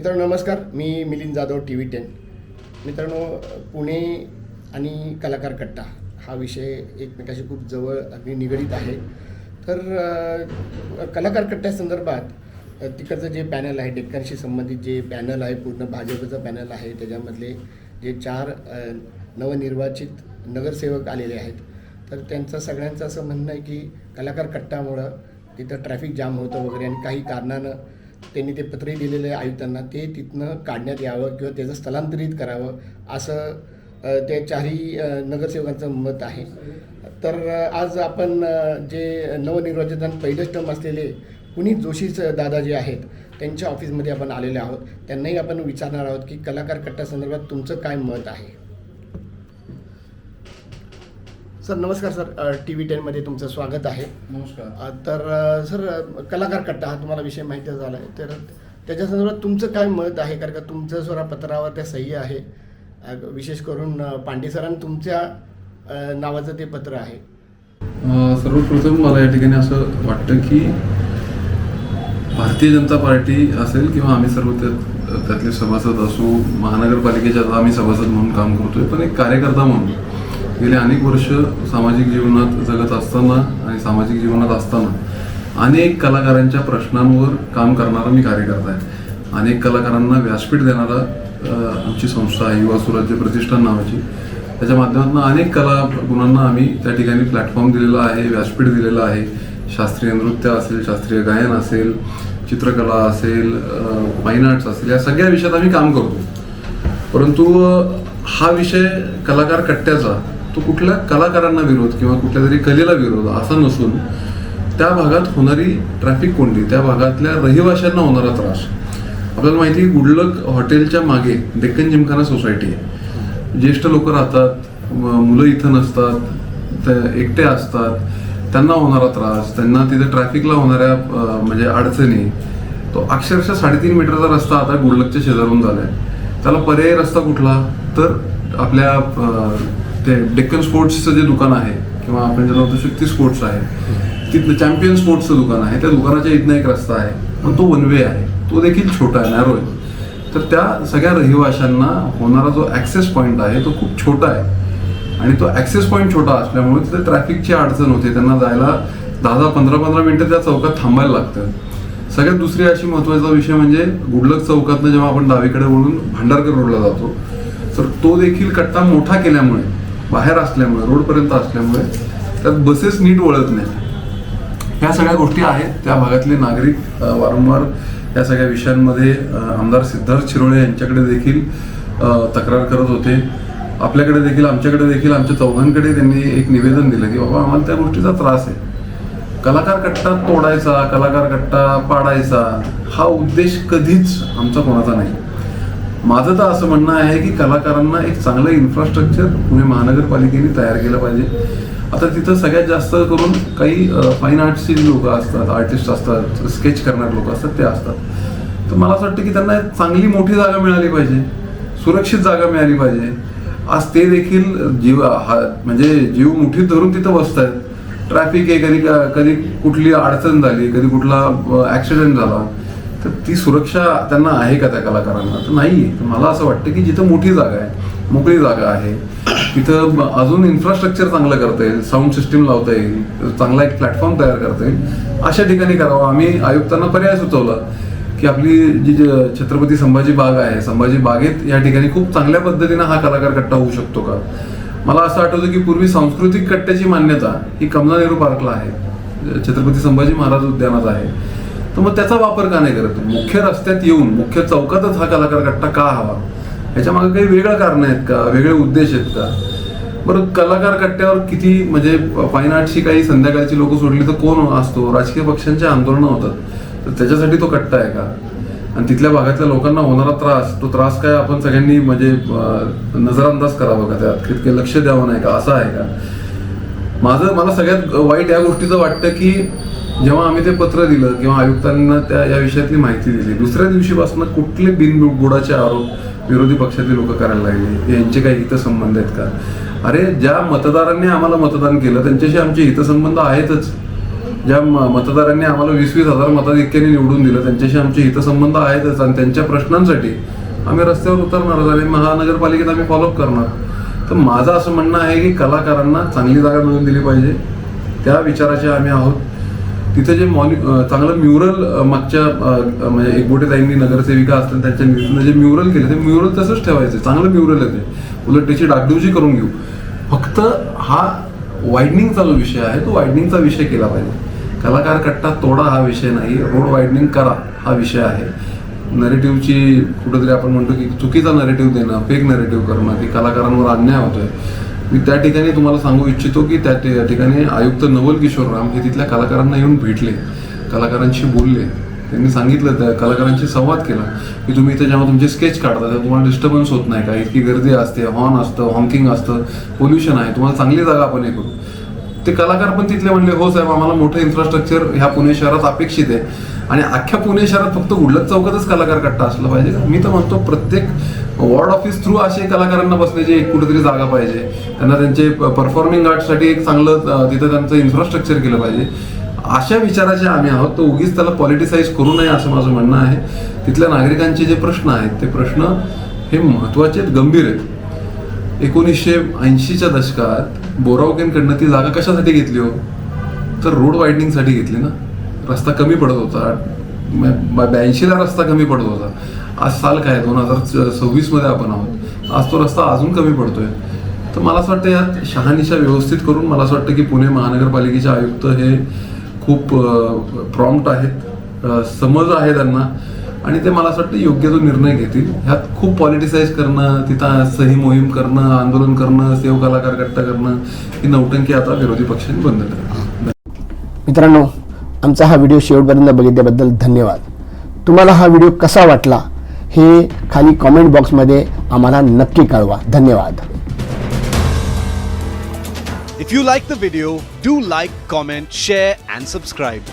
मित्रांनो नमस्कार, मी मिलिंद जाधव TV10. मित्रांनो, पुणे आणि कलाकार कट्टा हा विषय एकमेकाशी खूप जवळ अगदी निगडीत आहे. तर कलाकार कट्ट्यासंदर्भात तिकडचं जे पॅनल आहे, डेक्कनशी संबंधित जे पॅनल आहे, पूर्ण भाजपचं पॅनल आहे, त्याच्यामधले जे 4 नवनिर्वाचित नगरसेवक आलेले आहेत. तर त्यांचं सगळ्यांचं असं म्हणणं आहे की कलाकार कट्टामुळं तिथं ट्रॅफिक जाम होतं वगैरे, आणि काही कारणानं त्यांनी ते पत्रही दिलेलं आहे आयुक्तांना, ते तिथनं काढण्यात यावं किंवा त्याचं स्थलांतरित करावं असं त्या 4ही नगरसेवकांचं मत आहे. तर आज आपण जे नवनिर्वाचित पहिलंच टर्म असलेले पुनीत जोशीच दादा जे आहेत त्यांच्या ऑफिसमध्ये आपण आलेले आहोत. त्यांनाही आपण विचारणार आहोत की कलाकार कट्ट्यासंदर्भात तुमचं काय मत आहे. सर नमस्कार. सर TV10मध्ये तुमचं स्वागत आहे. नमस्कार. तर सर, कलाकार कट्टा हा तुम्हाला विषय माहिती झाला आहे, तर त्याच्या संदर्भात तुमचं काय मत आहे? कारण का तुमचं स्वरा पत्रावर त्या सही आहे, विशेष करून पांडे सरांनी तुमच्या नावाचं ते पत्र आहे. सर्वप्रथम मला या ठिकाणी असं वाटतं की भारतीय जनता पार्टी असेल किंवा आम्ही सर्व त्यातले सभासद असू, महानगरपालिकेच्या आम्ही सभासद म्हणून काम करतोय, पण एक कार्यकर्ता म्हणून गेले अनेक वर्ष सामाजिक जीवनात जगत असताना आणि सामाजिक जीवनात असताना अनेक कलाकारांच्या प्रश्नांवर काम करणारा मी कार्यकर्ता आहे. अनेक कलाकारांना व्यासपीठ देणारा आमची संस्था आहे युवा सुराज्य प्रतिष्ठान नावाची. त्याच्या माध्यमातून अनेक कला गुणांना आम्ही त्या ठिकाणी प्लॅटफॉर्म दिलेला आहे, व्यासपीठ दिलेलं आहे. शास्त्रीय नृत्य असेल, शास्त्रीय गायन असेल, चित्रकला असेल, फाईन आर्ट्स असेल, या सगळ्या विषयात आम्ही काम करतो. परंतु हा विषय कलाकार कट्ट्याचा तो कुठल्या कलाकारांना विरोध किंवा कुठल्या तरी कलेला विरोध असा नसून त्या भागात होणारी ट्रॅफिक कोंडी, त्या भागातल्या रहिवाशांना होणारा त्रास. आपल्याला माहिती आहे गुडलक हॉटेलच्या मागे डेक्कन जिमखाना सोसायटी आहे. ज्येष्ठ लोक राहतात, मुलं इथं नसतात, एकटे असतात, त्यांना होणारा त्रास, त्यांना तिथे ट्रॅफिकला होणाऱ्या म्हणजे अडचणी. तो अक्षरशः 3.5 मीटरचा रस्ता आता गुडलकच्या शेजारून झालाय. त्याला पर्यायी रस्ता कुठला? तर आपल्या ते डेक्कन स्पोर्ट्सचं जे दुकान आहे किंवा आपण ज्याला म्हणतो शक्ती स्पोर्ट्स आहे, तिथलं चॅम्पियन स्पोर्ट्सचं दुकान आहे, त्या दुकानाच्या इथनं एक रस्ता आहे, पण तो वन वे आहे, तो देखील छोटा आहे, नॅरो आहे. तर त्या सगळ्या रहिवाशांना होणारा जो ॲक्सेस पॉईंट आहे तो खूप छोटा आहे, आणि तो ॲक्सेस पॉईंट छोटा असल्यामुळे तिथे ट्रॅफिकची अडचण होते. त्यांना जायला 10-15 मिनिटं त्या चौकात थांबायला लागतं. सगळ्यात दुसरी अशी महत्त्वाचा विषय म्हणजे गुडलक चौकातनं जेव्हा आपण डावीकडे वळून भांडारकर रोडला जातो, तर तो देखील कट्टा मोठा केल्यामुळे, बाहेर असल्यामुळे, रोडपर्यंत असल्यामुळे त्यात बसेस नीट वळत नाही. ह्या सगळ्या गोष्टी आहेत. त्या भागातले नागरिक वारंवार या सगळ्या विषयांमध्ये आमदार सिद्धार्थ शिरोळे यांच्याकडे देखील तक्रार करत होते. आपल्याकडे देखील, आमच्याकडे देखील, आमच्या चौघांकडे त्यांनी एक निवेदन दिलं की बाबा आम्हाला त्या गोष्टीचा त्रास आहे. कलाकार कट्टा तोडायचा, कलाकार कट्टा पाडायचा हा उद्देश कधीच आमचा कोणाचा नाही. माझं तर असं म्हणणं आहे की कलाकारांना एक चांगलं इन्फ्रास्ट्रक्चर पुणे महानगरपालिकेने तयार केलं पाहिजे. आता तिथं सगळ्यात जास्त करून काही फाईन आर्ट्सची लोक असतात, आर्टिस्ट असतात, स्केच करणारे लोक असतात, ते असतात. तर मला असं वाटतं की त्यांना एक मोठी जागा मिळाली पाहिजे, सुरक्षित जागा मिळाली पाहिजे. आज ते देखील म्हणजे जीव मुठीत धरून तिथं बसत आहेत. ट्रॅफिक आहे, कधी कुठली अडचण झाली, कधी कुठला ॲक्सिडेंट झाला, तर ती सुरक्षा त्यांना आहे का त्या कलाकारांना? तर नाही आहे. तर मला असं वाटतं की जिथं मोठी जागा आहे, मोकळी जागा आहे, तिथं अजून इन्फ्रास्ट्रक्चर चांगलं करता येईल, साऊंड सिस्टीम लावता येईल, चांगला एक प्लॅटफॉर्म तयार करता येईल, अशा ठिकाणी करावं. आम्ही आयुक्तांना पर्याय सुचवला की आपली जी छत्रपती संभाजी बाग आहे, संभाजी बागेत या ठिकाणी खूप चांगल्या पद्धतीनं हा कलाकार कट्टा होऊ शकतो का? मला असं आठवतं की पूर्वी सांस्कृतिक कट्ट्याची मान्यता ही कमला नेहरू पार्कला आहे, छत्रपती संभाजी महाराज उद्यानात आहे. तर मग त्याचा वापर का नाही करत? मुख्य रस्त्यात येऊन मुख्य चौकातच हा कलाकार कट्टा का हवा? याच्या मागे काही वेगळं कारण आहेत का, वेगळे उद्देश आहेत का? बरं, कलाकार कट्ट्यावर किती म्हणजे फाईन आर्टची काही संध्याकाळची लोक सोडली तर कोण असतो? राजकीय पक्षांचे आंदोलनं होतात, तर त्याच्यासाठी तो कट्टा आहे का? आणि तिथल्या भागातल्या लोकांना होणारा त्रास, तो त्रास काय आपण सगळ्यांनी म्हणजे नजरअंदाज करावं का? त्यात तितके लक्ष द्यावं नाही का? असं आहे का? मला सगळ्यात वाईट या गोष्टीचं वाटतं की जेव्हा आम्ही ते पत्र दिलं किंवा आयुक्तांना या विषयातली माहिती दिली, दुसऱ्या दिवशीपासून कुठले बिनबुडाचे आरोप विरोधी पक्षातले लोक करायला लागले. यांचे काही हितसंबंध आहेत का? अरे, ज्या मतदारांनी आम्हाला मतदान केलं त्यांच्याशी आमचे हितसंबंध आहेतच. ज्या मतदारांनी आम्हाला 20-20 हजार मताधिक्याने निवडून दिलं त्यांच्याशी आमचे हितसंबंध आहेतच आणि त्यांच्या प्रश्नांसाठी आम्ही रस्त्यावर उतरणार आणि महानगरपालिकेत आम्ही फॉलोअप करणार. तर माझं असं म्हणणं आहे की कलाकारांना चांगली जागा मिळवून दिली पाहिजे, त्या विचाराचे आम्ही आहोत. तिथे जे चांगलं म्युरल मागच्या म्हणजे एकबोटेताईंनी नगरसेविका असतील त्यांच्या निधीतून जे म्युरल केले ते म्युरल तसंच ठेवायचे, चांगलं म्युरल आहे ते, उलट त्याची डागडुजी करून घेऊ. फक्त हा वायडनिंगचा जो विषय आहे तो वायडनिंगचा विषय केला पाहिजे. कलाकार कट्टा तोडा हा विषय नाही, रोड वायडनिंग करा हा विषय आहे. नरेटिव्हची कुठेतरी आपण म्हणतो की चुकीचा नरेटिव्ह देणं, फेक नरेटिव्ह करणं की कलाकारांवर अन्याय होतोय. मी त्या ठिकाणी तुम्हाला सांगू इच्छितो की त्या ठिकाणी आयुक्त नवल किशोर राम हे तिथल्या कलाकारांना येऊन भेटले, कलाकारांशी बोलले, त्यांनी सांगितलं, त्या कलाकारांशी संवाद केला की तुम्ही इथे जेव्हा तुमचे स्केच काढता तेव्हा तुम्हाला डिस्टर्बन्स होत नाही का, इतकी गर्दी असते, हॉर्न असतं, हॉकिंग असतं, पोल्युशन आहे, तुम्हाला चांगली जागा आपण हे करू. ते कलाकार पण तिथले म्हणले हो साहेब आम्हाला मोठं इन्फ्रास्ट्रक्चर ह्या पुणे शहरात अपेक्षित आहे आणि अख्ख्या पुणे शहरात फक्त गुडलत चौकातच कलाकार कट्टा असला पाहिजे. मी तर म्हणतो प्रत्येक वॉर्ड ऑफिस थ्रू असे कलाकारांना बसण्याची एक कुठेतरी जागा पाहिजे, त्यांना त्यांचे परफॉर्मिंग आर्टसाठी एक चांगलं तिथं त्यांचं इन्फ्रास्ट्रक्चर केलं पाहिजे. अशा विचाराचे आम्ही आहोत. तर उगीच त्याला पॉलिटिसाइज करू नये असं माझं म्हणणं आहे. तिथल्या नागरिकांचे जे प्रश्न आहेत ते प्रश्न हे महत्त्वाचे आहेत, गंभीर आहेत. 1980च्या दशकात बोरावकेंकडनं ती जागा कशासाठी घेतली हो, तर रोड वायडनिंगसाठी घेतली ना. रस्ता कमी पडत होता, 82ला रस्ता कमी पडत होता. आज साल काय 2026 मध्ये आपण आहोत, आज तो रस्ता अजून कमी पडतोय. तर मला असं वाटतं यात शहानिशा व्यवस्थित करून मला असं वाटतं की पुणे महानगरपालिकेचे आयुक्त हे खूप प्रॉम्प्ट आहेत, समज आहे त्यांना आणि ते मला असं वाटतं योग्य तो निर्णय घेतील. ह्यात खूप पॉलिटिसाइज करणं, तिथं सही मोहीम करणं, आंदोलन करणं, सेव कलाकार कट्टा करणं ही नौटंकी आता विरोधी पक्षांनी बंद करावी. मित्रांनो, आमचा हा व्हिडिओ शेवटपर्यंत बघितल्याबद्दल धन्यवाद. तुम्हाला हा व्हिडिओ कसा वाटला हे खाली कॉमेंट बॉक्समध्ये आम्हाला नक्की कळवा. धन्यवाद. If you like the video, do like, comment, share and subscribe.